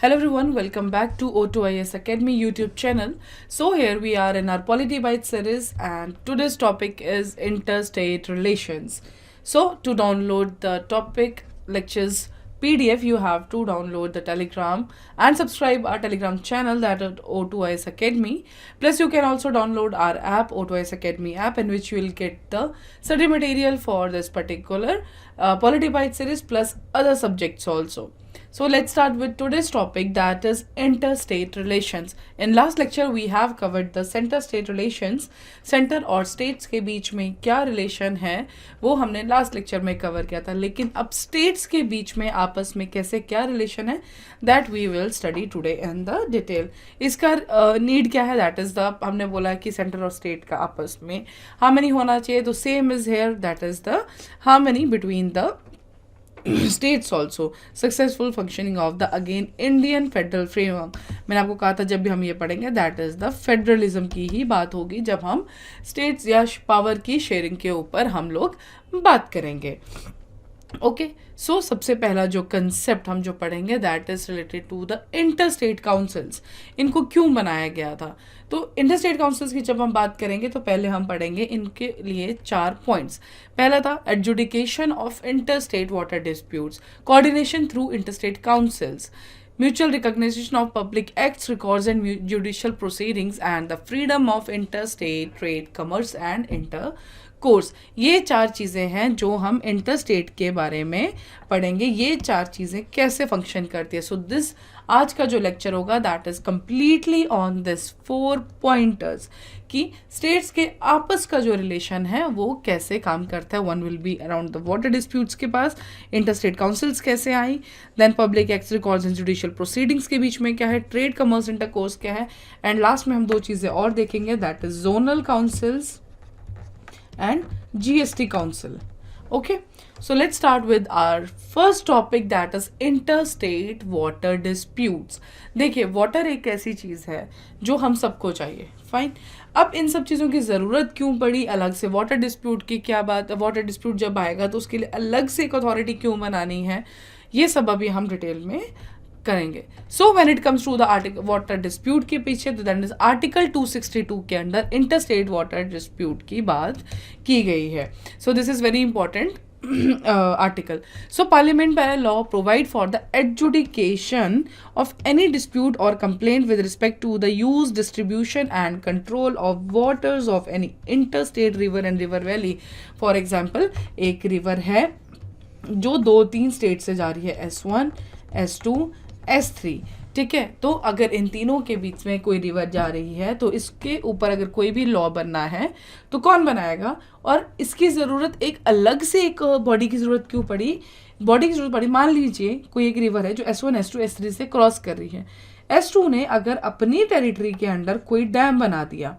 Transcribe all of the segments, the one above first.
Hello everyone, welcome back to O2IS Academy YouTube channel. So here we are in our Polity Byte series and today's topic is interstate relations. So to download the topic lectures PDF, you have to download the Telegram and subscribe our Telegram channel that at O2IS Academy. Plus you can also download our app O2IS Academy app in which you will get the study material for this particular Polity Byte series plus other subjects also. So let's start with today's topic, that is interstate relations. In last lecture we have covered the center state relations. Centre और states के बीच में क्या relation है वो हमने last lecture में cover किया था, लेकिन अब स्टेट्स के बीच में आपस में कैसे क्या रिलेशन है that we will study today in the detail. इसका नीड क्या है, दैट इज द, हमने बोला कि सेंटर और स्टेट का आपस में हार्मनी होना चाहिए, तो same is here, that is the harmony between the states also, successful functioning of the again Indian federal framework. मैंने आपको कहा था जब भी हम ये पढ़ेंगे दैट इज द फेडरलिज्म की ही बात होगी जब हम स्टेट्स या पावर की शेयरिंग के ऊपर हम लोग बात करेंगे. ओके सो सबसे पहला जो कंसेप्ट हम जो पढ़ेंगे that is related to the interstate councils. इनको क्यों बनाया गया था, तो इंटरस्टेट काउंसिल्स की जब हम बात करेंगे तो पहले हम पढ़ेंगे इनके लिए 4 पॉइंट्स. पहला था adjudication of interstate water disputes, coordination through interstate councils, mutual recognition of public acts, records and judicial proceedings, and the freedom of interstate trade, commerce and intercourse. ये 4 चीज़ें हैं जो हम इंटरस्टेट के बारे में पढ़ेंगे. ये 4 चीज़ें कैसे फंक्शन करती है. सो दिस आज का जो लेक्चर होगा that is completely on this 4 pointers कि स्टेट्स के आपस का जो रिलेशन है वो कैसे काम करता है. One will be around the water disputes के पास इंटरस्टेट काउंसिल्स कैसे आई, then public acts, records and judicial proceedings के बीच में क्या है, ट्रेड, कमर्स, इंटरकोर्स क्या है, एंड लास्ट में हम 2 चीज़ें और देखेंगे that is zonal councils and GST Council. Okay, so let's start with our first topic that is interstate water disputes. देखिए वाटर एक ऐसी चीज़ है जो हम सबको चाहिए, फाइन. अब इन सब चीज़ों की ज़रूरत क्यों पड़ी अलग से, वाटर डिस्प्यूट की क्या बात, वाटर डिस्प्यूट जब आएगा तो उसके लिए अलग से एक अथॉरिटी क्यों बनानी है, ये सब अभी हम डिटेल में करेंगे. So when it comes to the article water dispute के पीछे तो दैट इज आर्टिकल 262 के अंदर इंटरस्टेट वाटर डिस्प्यूट की बात की गई है. So this is very important article. So parliament by law provide for the adjudication of any dispute और complaint with respect to the use, distribution and control of waters of any interstate river and river valley. For example एक river है जो 2-3 state से जा रही है, S1, S2, S3, ठीक है. तो अगर इन तीनों के बीच में कोई रिवर जा रही है तो इसके ऊपर अगर कोई भी लॉ बनना है तो कौन बनाएगा, और इसकी ज़रूरत एक अलग से एक बॉडी की ज़रूरत क्यों पड़ी, बॉडी की ज़रूरत पड़ी. मान लीजिए कोई एक रिवर है जो S1, S2, S3 से क्रॉस कर रही है. S2 ने अगर अपनी टेरिटरी के अंडर कोई डैम बना दिया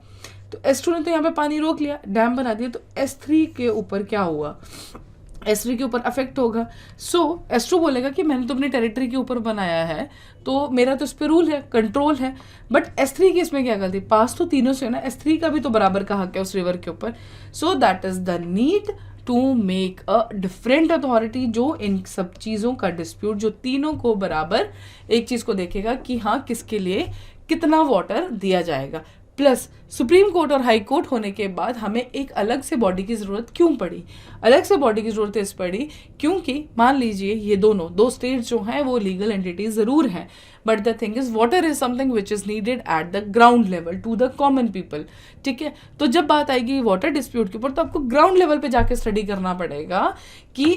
तो S2 ने तो यहाँ पे पानी रोक लिया, डैम बना दिया, तो S3 के ऊपर क्या हुआ, S3 के ऊपर अफेक्ट होगा. सो S2 बोलेगा कि मैंने तो अपनी टेरिटरी के ऊपर बनाया है तो मेरा तो इस पर रूल है, कंट्रोल है. बट S3 की इसमें क्या गलती, पास तो तीनों से है ना, S3 का भी तो बराबर का हक है उस रिवर के ऊपर. So that is the need to make a different authority जो इन सब चीज़ों का डिस्प्यूट, जो तीनों को बराबर एक चीज़ को देखेगा कि हाँ किसके लिए कितना वाटर दिया जाएगा. प्लस सुप्रीम कोर्ट और हाई कोर्ट होने के बाद हमें एक अलग से बॉडी की ज़रूरत क्यों पड़ी, अलग से बॉडी की ज़रूरत इस पड़ी क्योंकि मान लीजिए ये दो स्टेट्स जो हैं वो लीगल एंटिटीज ज़रूर हैं, but the thing is water is something which is needed at the ground level to the common people, ठीक है. तो जब बात आएगी वाटर डिस्प्यूट के ऊपर तो आपको ग्राउंड लेवल पे जाके स्टडी करना पड़ेगा कि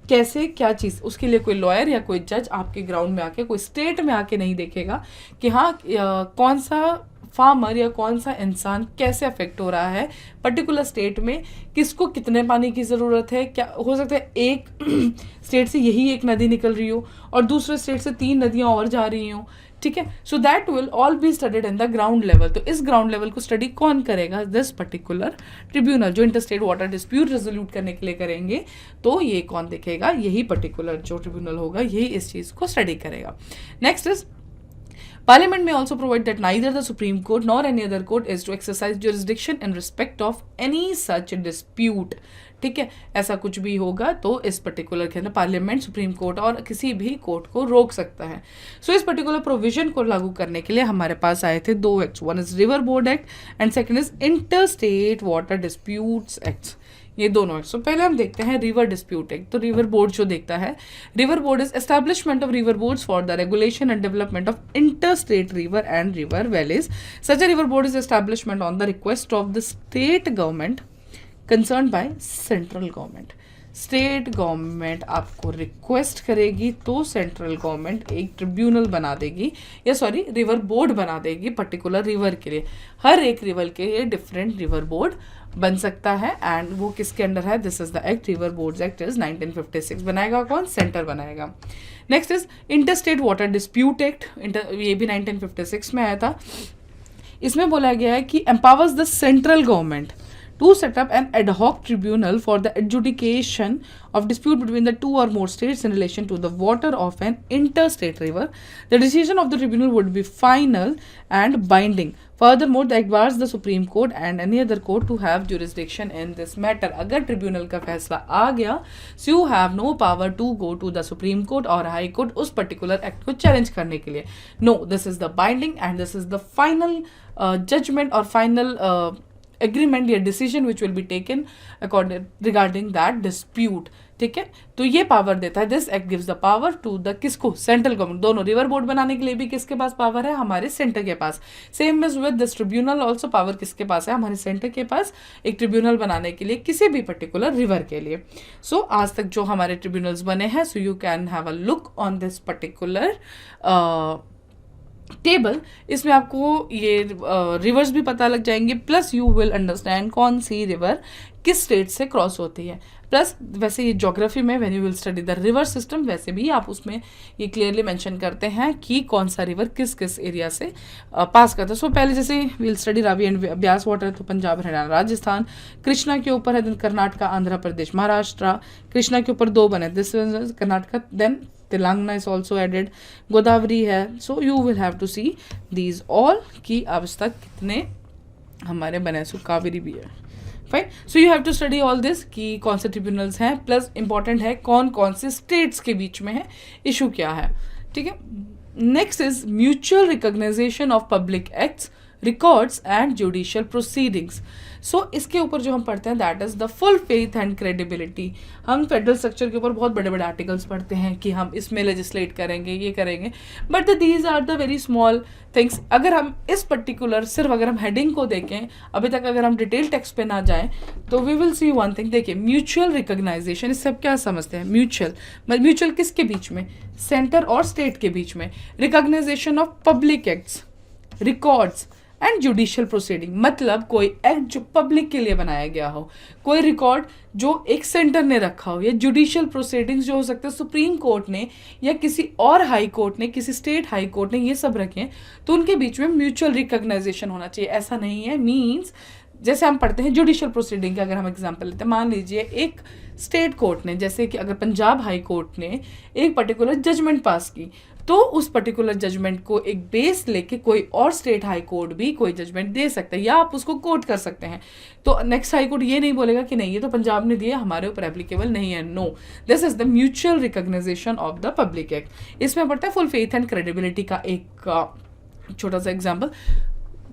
कैसे क्या चीज़, उसके लिए कोई लॉयर या कोई जज आपके ग्राउंड में आके, कोई स्टेट में आके नहीं देखेगा कि हाँ कौन सा फार्मर या कौन सा इंसान कैसे अफेक्ट हो रहा है पर्टिकुलर स्टेट में, किसको कितने पानी की ज़रूरत है. क्या हो सकता है एक स्टेट से यही एक नदी निकल रही हो और दूसरे स्टेट से 3 नदियां और जा रही हों, ठीक है. So that will all be studied in the ground level. तो इस ग्राउंड लेवल को स्टडी कौन करेगा, दिस पर्टिकुलर ट्रिब्यूनल जो इंटरस्टेट वाटर डिस्प्यूट रेजोल्यूट करने के लिए करेंगे. तो ये कौन देखेगा, यही पर्टिकुलर जो ट्रिब्यूनल होगा यही इस चीज़ को स्टडी करेगा. Next is Parliament may also provide that neither the Supreme Court nor any other court is to exercise jurisdiction in respect of any such dispute. ठीक है, ऐसा कुछ भी होगा तो इस पर्टिकुलर के अंदर पार्लियामेंट, सुप्रीम कोर्ट और किसी भी कोर्ट को रोक सकता है। सो इस पर्टिकुलर प्रोविजन को लागू करने के लिए हमारे पास आए थे 2 act, one is river board act and second is inter state water disputes act, ये दोनों एक्ट। सो पहले हम देखते हैं रिवर डिस्प्यूट एक्ट। तो रिवर बोर्ड जो देखता है, river board is establishment of river boards for the regulation and development of inter state river and river valleys. Such a river board is establishment on the request of the state government concern by central government. State government आपको request करेगी तो central government एक tribunal बना देगी, या sorry river board बना देगी particular river के लिए। हर एक रिवर के लिए डिफरेंट रिवर बोर्ड बन सकता है एंड वो किसके अंडर है, this is the act, river boards act is 1956। बनाएगा कौन, सेंटर बनाएगा। Next is inter state water dispute act, ये भी 1956 में आया था। इसमें बोला गया है कि empowers the central government to set up an ad hoc tribunal for the adjudication of dispute between the two or more states in relation to the water of an interstate river. The decision of the tribunal would be final and binding. Furthermore, the act bars the Supreme Court and any other court to have jurisdiction in this matter. अगर tribunal का फैसला आ गया, so you have no power to go to the Supreme Court or High Court उस particular act को challenge करने के लिए. No, this is the binding and this is the final judgment or final agreement या decision which will be taken according regarding that dispute. ठीक है, तो ये पावर देता है, this act gives the power to the किसको, central government. दोनों river board बनाने के लिए भी किसके पास पावर है, हमारे सेंटर के पास। Same is with this tribunal also, power किसके पास है, हमारे सेंटर के पास, एक ट्रिब्यूनल बनाने के लिए किसी भी पर्टिकुलर रिवर के लिए। सो आज तक जो हमारे ट्रिब्यूनल्स बने हैं, so you can have a look on this particular table. इसमें आपको ये रिवर्स भी पता लग जाएंगे, प्लस यू विल अंडरस्टैंड कौन सी रिवर किस स्टेट से क्रॉस होती है। प्लस वैसे ये ज्योग्राफी में when you will study the river system, वैसे भी आप उसमें ये क्लियरली मेंशन करते हैं कि कौन सा रिवर किस किस एरिया से पास करता है। सो पहले जैसे will study Ravi and Beas water, तो पंजाब, हरियाणा, राजस्थान। कृष्णा के ऊपर है, देन कर्नाटका, आंध्र प्रदेश, महाराष्ट्र। कृष्णा के ऊपर 2 बने, this Karnataka, then Telangana is also added, Godavari है। So you will have to see these all कि अब तक कितने हमारे बने, सो कावेरी भी है, fine. So you have to study all this कि कौन से ट्रिब्यूनल्स हैं, प्लस इंपॉर्टेंट है कौन कौन से स्टेट्स के बीच में है, इशू क्या है। ठीक है, next is mutual recognisation of public acts, records and judicial proceedings. So इसके ऊपर जो हम पढ़ते हैं that is the full faith and credibility. हम फेडरल स्ट्रक्चर के ऊपर बहुत बड़े बड़े आर्टिकल्स पढ़ते हैं कि हम इसमें लेजिस्लेट करेंगे, ये करेंगे, but these are the very small things. अगर हम इस पर्टिकुलर सिर्फ अगर हम हेडिंग को देखें, अभी तक अगर हम डिटेल टेक्स्ट पे ना जाएं, तो we will see one thing. देखिए, म्यूचुअल रिकॉग्नाइजेशन, इससे आप क्या समझते हैं, म्यूचुअल किसके बीच में, सेंटर और स्टेट के बीच में। Recognisation of public acts, records and judicial proceeding, मतलब कोई एक्ट जो पब्लिक के लिए बनाया गया हो, कोई रिकॉर्ड जो एक सेंटर ने रखा हो, या जुडिशियल प्रोसीडिंग्स जो हो सकते हैं सुप्रीम कोर्ट ने या किसी और हाई कोर्ट ने, किसी स्टेट हाई कोर्ट ने, ये सब रखे, तो उनके बीच में म्यूचुअल रिकॉग्नाइजेशन होना चाहिए। ऐसा नहीं है, मीन्स जैसे हम पढ़ते हैं जुडिशियल प्रोसीडिंग का अगर हम एग्जांपल लेते हैं, मान लीजिए एक स्टेट कोर्ट ने, जैसे कि अगर पंजाब हाई कोर्ट ने एक पर्टिकुलर जजमेंट पास की, तो उस पर्टिकुलर जजमेंट को एक बेस लेके कोई और स्टेट हाई कोर्ट भी कोई जजमेंट दे सकता है, या आप उसको कोर्ट कर सकते हैं। तो नेक्स्ट हाई कोर्ट ये नहीं बोलेगा कि नहीं, ये तो पंजाब ने दिया, हमारे ऊपर एप्लीकेबल नहीं है। No, this is the mutual recognisation of the public act. इसमें पड़ता है फुल फेथ एंड क्रेडिबिलिटी का एक छोटा सा example.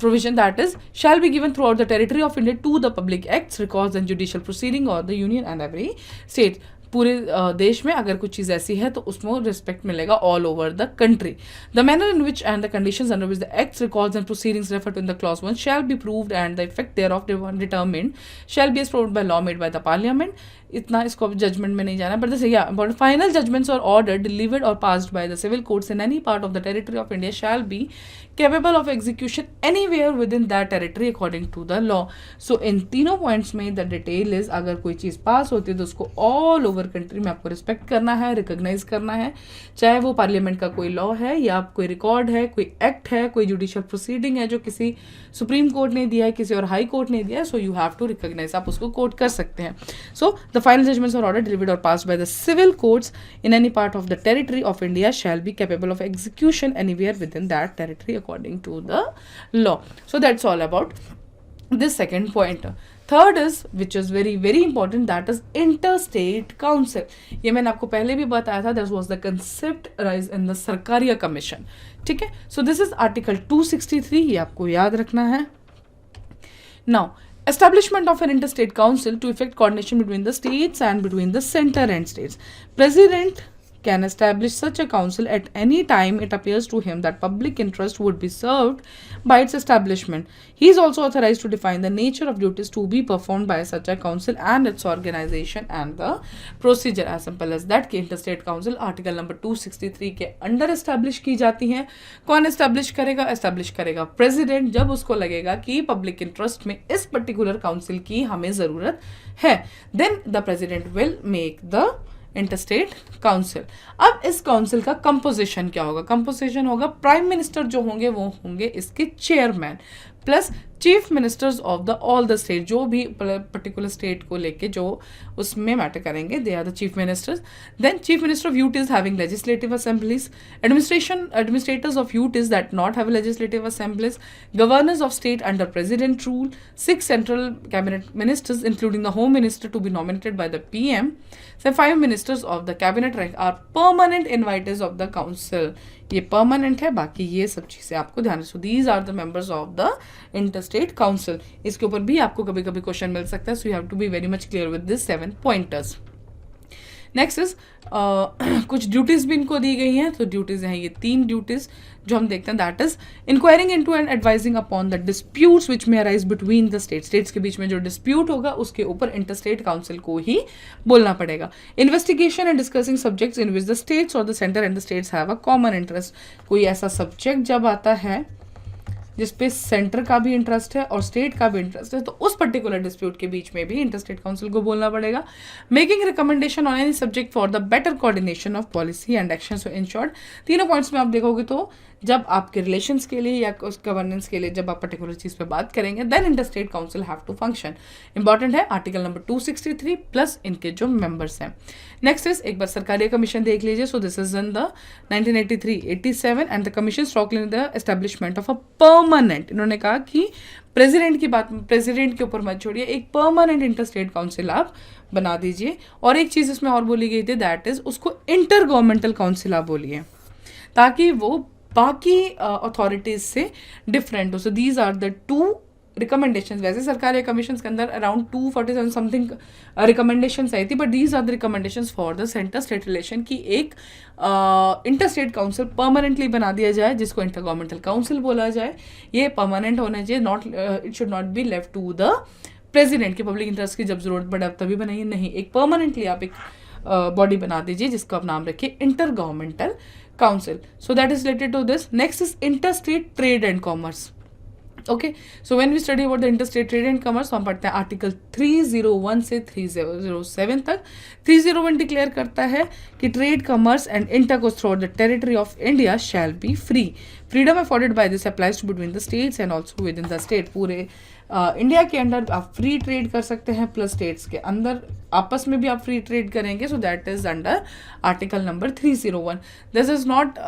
Provision that is shall be given throughout the territory of India to the public acts, records and judicial proceeding of the union and every state. पूरे देश में अगर कुछ चीज़ ऐसी है तो उसमें रिस्पेक्ट मिलेगा all over the country. The manner in which and the conditions under which the acts, records and proceedings referred in the clause 1 shall be proved and the effect thereof determined shall be approved by law made by the Parliament. इतना इसको judgement में नहीं जाना, but this या final judgements और order delivered और passed by the civil courts in any part of the territory of India shall B capable of execution anywhere within that territory according to the law. So इन तीनों points में the detail is, अगर कोई चीज़ पास होती है तो उसको all over country में आपको रिस्पेक्ट करना है, रिकॉग्नाइज करना है, चाहे वो पार्लियामेंट का कोई लॉ है या कोई रिकॉर्ड है, कोई एक्ट है, कोई जुडिशियल प्रोसीडिंग है जो किसी सुप्रीम कोर्ट ने दिया है, किसी और हाई कोर्ट ने दिया है। So you have to recognise, आप उसको कोर्ट कर सकते हैं। सो द फाइनल जजमेंट्स और ऑर्डर डिलीवर्ड और passed by the civil courts in any part of the territory of India shall be capable of execution anywhere within that territory according to the law. So that's all about this second point. Third is which is very very important, that is inter state council. ये मैंने आपको पहले भी बताया था, that was the concept rise in the Sarkaria commission. ठीक है, so this is article 263, ये आपको याद रखना है. Now establishment of an interstate council to effect coordination between the states and between the center and states. President can establish such a council at any time it appears to him that public interest would be served by its establishment. He is also authorized to define the nature of duties to be performed by such a council and its organization and the procedure. As simple as that. कि interstate council article number 263 के under establish की जाती हैं. कौन establish करेगा? establish करेगा president, जब उसको लगेगा कि public interest में इस particular council की हमें ज़रूरत है. Then the president will make the interstate council. अब इस काउंसिल का कंपोजिशन क्या होगा? कंपोजिशन होगा प्राइम मिनिस्टर जो होंगे वो होंगे इसके chairman, plus chief ministers of the all the state, जो भी पर्टिकुलर स्टेट को लेके जो उसमें मैटर करेंगे, they are the chief ministers. Then chief minister of UTs having legislative assemblies, administrators of UTs that not have legislative assemblies, governors of state under president rule, 6 central cabinet ministers including the home minister to be nominated by the PM. So 5 ministers of the cabinet rank are permanent invitees of the council. ये permanent है, बाकी ये सब चीज़ें आपको ध्यान रखो. These are the members of the interstate council. इसके ऊपर भी आपको कभी कभी क्वेश्चन मिल सकता है, so you have to be very much clear with this 7 pointers. Next is कुछ ड्यूटीज भी इनको दी गई हैं. तो ड्यूटीज हैं ये 3 ड्यूटीज जो हम देखते हैं, that is enquiring into and advising upon the disputes which may arise between the states के बीच में जो डिस्प्यूट होगा उसके ऊपर इंटरस्टेट काउंसिल को ही बोलना पड़ेगा. Investigation and discussing subjects in which the states और the centre and the states have a common interest. कोई ऐसा सब्जेक्ट जब आता है जिसपे सेंटर का भी इंटरेस्ट है और स्टेट का भी इंटरेस्ट है, तो उस पर्टिकुलर डिस्प्यूट के बीच में भी इंटरस्टेट काउंसिल को बोलना पड़ेगा. Making recommendation on any subject for the better coordination of policy and action. So in short तीनों पॉइंट्स में आप देखोगे तो जब आपके रिलेशंस के लिए या उस गवर्नेंस के लिए जब आप पर्टिकुलर चीज़ पे बात करेंगे, then interstate council have to function. Important है आर्टिकल नंबर 263 प्लस इनके जो मेंबर्स हैं. नेक्स्ट इज एक बार सरकारी कमीशन देख लीजिए. सो this is in the 1983-87 and the commission stroke in the establishment of a permanent. इन्होंने कहा कि प्रेसिडेंट की बात, प्रेसिडेंट के ऊपर मत छोड़िए, एक परमानेंट इंटरस्टेट काउंसिल आप बना दीजिए. और एक चीज़ इसमें और बोली गई थी, दैट इज उसको इंटर गवर्नमेंटल काउंसिल आप बोलिए, ताकि वो बाकी अथॉरिटीज से डिफरेंट हो. So these are the 2 recommendations. वैसे सरकारी कमीशन के अंदर अराउंड 247 समथिंग रिकमेंडेशंस आई थी, but these are the recommendations for the centre state relation की एक इंटर स्टेट काउंसिल परमानेंटली बना दिया जाए, जिसको इंटर गवर्नमेंटल काउंसिल बोला जाए. ये परमानेंट होना चाहिए, not it should not be left to the president की पब्लिक इंटरेस्ट की जब जरूरत पड़े अब तभी बनाइए. नहीं, एक परमानेंटली आप एक बॉडी बना दीजिए जिसको आप नाम रखिए inter governmental council. So that is related to this. Next is interstate trade and commerce. Okay, so when we study about the interstate trade and commerce, हम पढ़ते हैं आर्टिकल 301 से 307 तक. 301 डिक्लेयर करता है कि trade, commerce and intercourse through the territory of India shall be free. Freedom afforded by this applies to between the states and also within the state. पूरे India के अंदर आप फ्री ट्रेड कर सकते हैं, प्लस स्टेट्स के अंदर आपस में भी आप फ्री ट्रेड करेंगे. सो that is under article number 301. This is not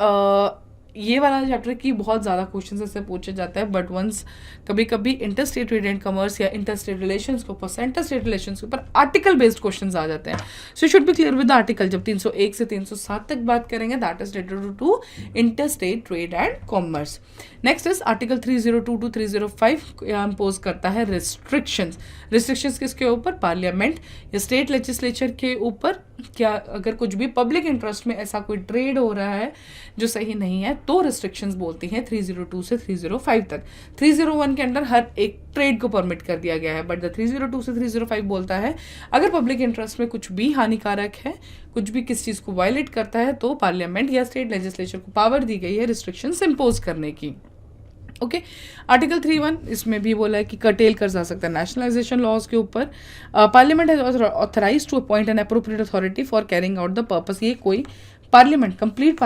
ये वाला चैप्टर की बहुत ज़्यादा क्वेश्चन इससे पूछे जाता है, बट वंस कभी कभी इंटरस्टेट ट्रेड एंड कॉमर्स या इंटरस्टेट रिलेशंस के ऊपर, सेंटर स्टेट रिलेशंस के ऊपर आर्टिकल बेस्ड क्वेश्चंस आ जाते हैं. So should be clear with the article. जब 301 से 307 तक बात करेंगे, that is related to interstate trade and commerce. Next is article 302 to 305 impose करता है रिस्ट्रिक्शंस. रिस्ट्रिक्शंस किसके ऊपर? पार्लियामेंट या स्टेट लेजिस्लेचर के ऊपर. क्या अगर कुछ भी पब्लिक इंटरेस्ट में ऐसा कोई ट्रेड हो रहा है जो सही नहीं है, तो रिस्ट्रिक्शंस बोलती हैं 302 से 305 तक. 301 के अंदर हर एक ट्रेड को परमिट कर दिया गया है, बट द 302 से 305 बोलता है अगर पब्लिक इंटरेस्ट में कुछ भी हानिकारक है, कुछ भी किस चीज़ को वायलेट करता है, तो पार्लियामेंट या स्टेट लेजिस्लेचर को पावर दी गई है रिस्ट्रिक्शंस इम्पोज करने की. ओके, आर्टिकल 31 इसमें भी बोला है कि कर्टेल कर जा सकता है नेशनलाइजेशन लॉज के ऊपर. Parliament has authorised to appoint an appropriate authority for carrying out the purpose. ये कोई पार्लियामेंट कंप्लीट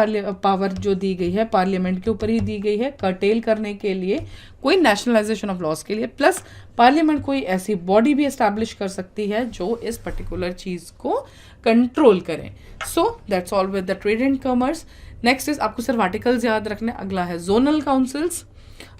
पावर जो दी गई है पार्लियामेंट के ऊपर ही दी गई है कर्टेल करने के लिए, कोई नेशनलाइजेशन ऑफ लॉज के लिए. प्लस पार्लियामेंट कोई ऐसी बॉडी भी एस्टैब्लिश कर सकती है जो इस पर्टिकुलर चीज़ को कंट्रोल करें. सो that's all with the trade and commerce. Next is आपको सिर्फ आर्टिकल्स याद रखने। अगला है जोनल काउंसिल्स,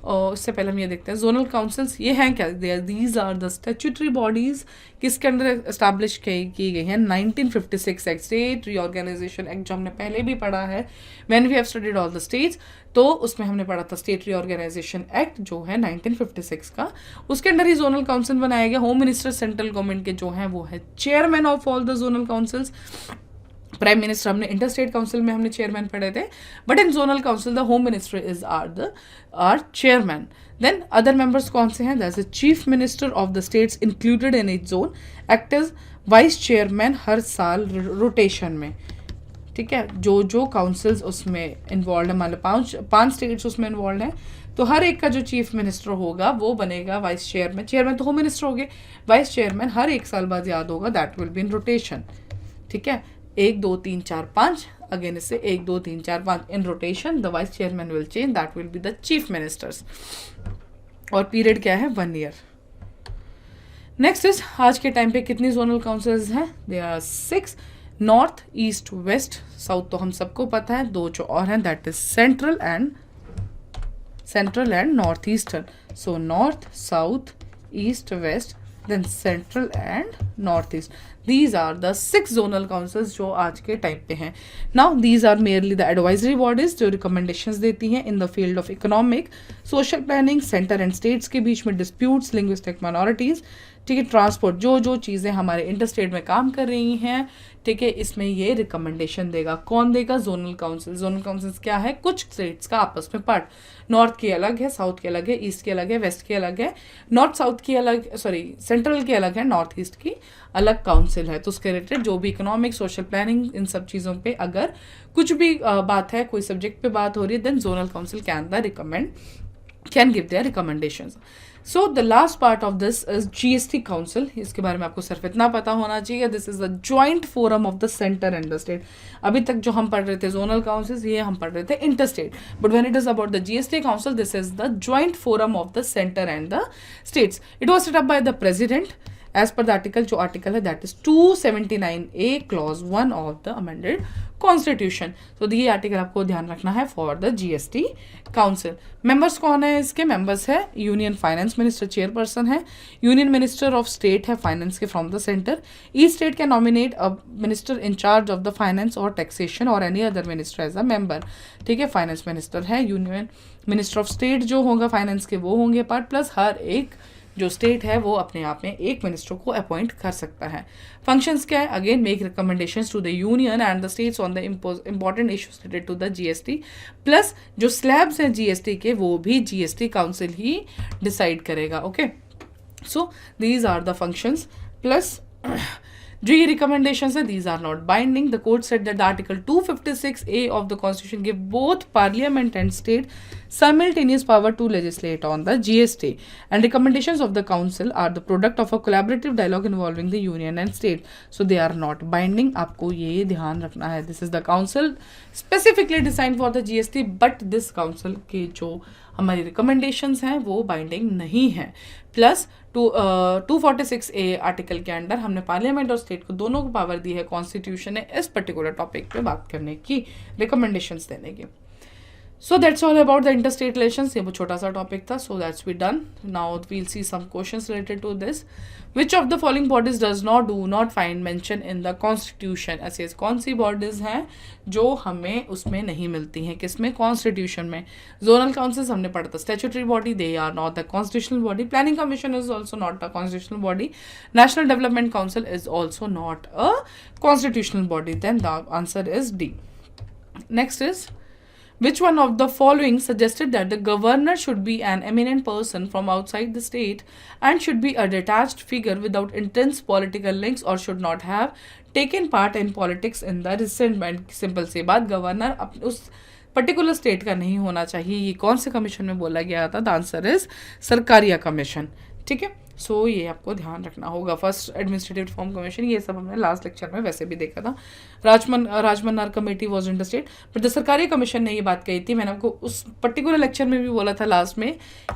और इससे पहले हम ये देखते हैं जोनल काउंसिल्स ये हैं क्या। These are the statutory bodies किसके अंडर एस्टैब्लिश की गई हैं 1956 एक्ट, स्टेट रीऑर्गेनाइजेशन एक्ट जो हमने पहले भी पढ़ा है when we have studied all the states, तो उसमें हमने पढ़ा था स्टेट रीऑर्गेनाइजेशन एक्ट जो है 1956 का, उसके अंडर ही जोनल काउंसिल बनाया गया। होम मिनिस्टर सेंट्रल गवर्नमेंट के जो हैं वो है chairman of all the zonal councils. Prime minister हमने इंटर स्टेट काउंसिल में हमने चेयरमैन पढ़े थे, but in zonal council the home minister is are chairman. Then other members कौन से हैं, that's the chief minister of the states included in each zone, act as vice chairman हर साल rotation में। ठीक है, जो काउंसिल्स उसमें इन्वॉल्व है, मान लो पांच स्टेट्स उसमें इन्वॉल्व हैं, तो हर एक का जो चीफ मिनिस्टर होगा वो बनेगा वाइस चेयरमैन। चेयरमैन तो होम मिनिस्टर हो गए, वाइस चेयरमैन हर एक साल बाद याद होगा, that will be in rotation. ठीक है, 1 2 3 4 5 अगेन इससे 1 2 3 4 5 इन rotation the vice chairman will change, that will be the chief ministers, और पीरियड क्या है 1 ईयर। नेक्स्ट इज आज के टाइम पे कितनी जोनल काउंसिल्स हैं, they are 6, north east west south तो हम सबको पता है, 2 जो और हैं that is central and north eastern. So north south east west then central and north east, these are the 6 zonal councils जो आज के टाइम पे हैं। now these are merely the advisory bodies जो recommendations देती हैं in the field of economic, social planning, center and states के बीच में disputes, linguistic minorities, ठीक है, ट्रांसपोर्ट, जो चीज़ें हमारे इंटरस्टेट में काम कर रही हैं, ठीक है, इसमें ये रिकमेंडेशन देगा। कौन देगा, जोनल काउंसिल। जोनल काउंसिल्स क्या है, कुछ स्टेट्स का आपस में पार्ट, नॉर्थ की अलग है, साउथ की अलग है, ईस्ट की अलग है, वेस्ट की अलग है, नॉर्थ साउथ की अलग, सॉरी सेंट्रल की अलग है, नॉर्थ ईस्ट की अलग काउंसिल है। तो उसके रिलेटेड जो भी इकोनॉमिक, सोशल प्लानिंग, इन सब चीज़ों पे अगर कुछ भी बात है, कोई सब्जेक्ट पे बात हो रही है, then zonal council can give their recommendations. So the last part of this is GST council, इसके बारे में आपको सिर्फ इतना पता होना चाहिए, this is the joint forum of the centre and the state. अभी तक जो हम पढ़ रहे थे जोनल काउंसिल्स, ये हम पढ़ रहे थे inter state, but when it is about the GST council, this is the joint forum of the centre and the states. It was set up by the president as per the article, जो article है that is 279A clause 1 of the amended constitution. तो ये article आपको ध्यान रखना है for the GST council. Members कौन है इसके, मेंबर्स है यूनियन फाइनेंस मिनिस्टर चेयरपर्सन है, यूनियन मिनिस्टर ऑफ स्टेट है फाइनेंस के from the centre, each state can nominate a minister in charge of the finance और टैक्सेशन और any other minister as a member. ठीक है, finance minister है, union minister of state जो होगा finance के वो होंगे पार्ट, प्लस हर एक जो स्टेट है वो अपने आप में एक मिनिस्टर को अपॉइंट कर सकता है। फंक्शंस क्या है, again make recommendations to the union and the states on the important issues related to the GST, plus जो स्लैब्स हैं जीएसटी के वो भी जीएसटी काउंसिल ही डिसाइड करेगा। Okay, so these are the functions, plus जो ये रिकमेंडेशंस है these are not binding. The court said that the article 256A of the constitution give both Parliament and state simultaneous power to legislate on the GST, and recommendations of the council are the product of a collaborative dialogue involving the union and state, so they are not binding। आपको ये ध्यान रखना है, this is the council specifically designed for the GST, but this council के जो हमारी recommendations हैं वो बाइंडिंग नहीं है। प्लस 246A आर्टिकल के अंडर हमने पार्लियामेंट और स्टेट को दोनों को पावर दी है कॉन्स्टिट्यूशन ने इस पर्टिकुलर टॉपिक पे बात करने की, रिकमेंडेशंस देने की। So that's all about the interstate relations। ये वो छोटा सा टॉपिक था, so that's we done। Now we'll see some questions related to this। Which of the following bodies do not find mention in the constitution? ऐसे कौन सी bodies हैं जो हमें उसमें नहीं मिलती हैं, किसमें, कॉन्स्टिट्यूशन में। जोनल काउंसिल्स हमने पढ़ा था statutory body, they are not the constitutional body. Planning commission is also not a constitutional body. National development council is also not a constitutional body. Then the answer is D. Next is which one of the following suggested that the governor should be an eminent person from outside the state and should be a detached figure without intense political links or should not have taken part in politics in the recent। Simple सी बात, governor उस particular state का नहीं होना चाहिए। ये कौन से कमीशन में बोला गया था, the answer is Sarkaria commission. ठीक है, सो ये आपको ध्यान रखना होगा। फर्स्ट एडमिनिस्ट्रेटिव रिफॉर्म कमीशन, ये सब हमने लास्ट लेक्चर में वैसे भी देखा था। Rajamannar committee was inter state, but the Sarkaria commission ने ये बात कही थी, मैंने आपको उस पर्टिकुलर लेक्चर में भी बोला था लास्ट में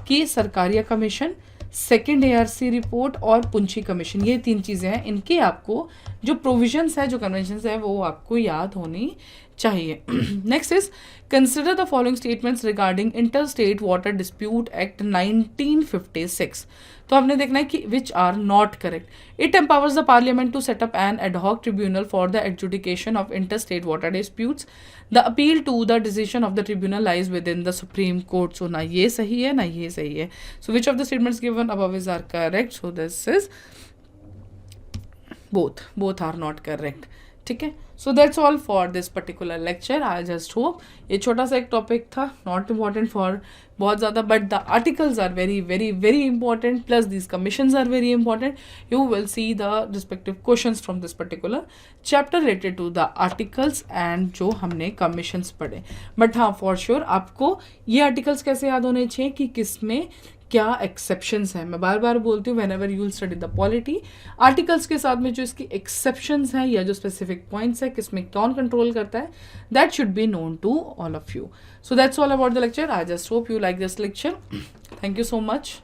कि Sarkaria commission, second ARC report और पुंछी कमीशन, ये 3 चीज़ें हैं, इनके आपको जो प्रोविजंस है, जो कन्वेंशंस है वो आपको याद होनी चाहिए. Next is consider the following statements regarding inter state water dispute act 1956. तो हमने देखना है कि which are not correct. It empowers the parliament to set up an ad hoc tribunal for the adjudication of inter state water disputes. The appeal to the decision of the tribunal lies within the supreme court. So ना ये सही है ना ये सही है. So which of the statements given above is are correct. So this is both are not correct. ठीक है. So that's all for this particular lecture. I just hope ये छोटा सा एक टॉपिक था, नॉट इम्पॉर्टेंट फॉर बहुत ज़्यादा, but the articles are very very very important, plus these commissions are very important. You will see the respective questions from this particular chapter related to the articles and जो हमने commissions पढ़े. But हाँ, for sure आपको ये articles कैसे याद होने चाहिए कि किस में क्या एक्सेप्शंस हैं. मैं बार बार बोलती हूँ, when ever you will study the polity, articles के साथ में जो इसकी एक्सेप्शंस हैं या जो स्पेसिफिक पॉइंट्स है किस में कौन कंट्रोल करता है, that should be known to all of you. So that's all about the lecture. I just hope you like this lecture. Thank you so much.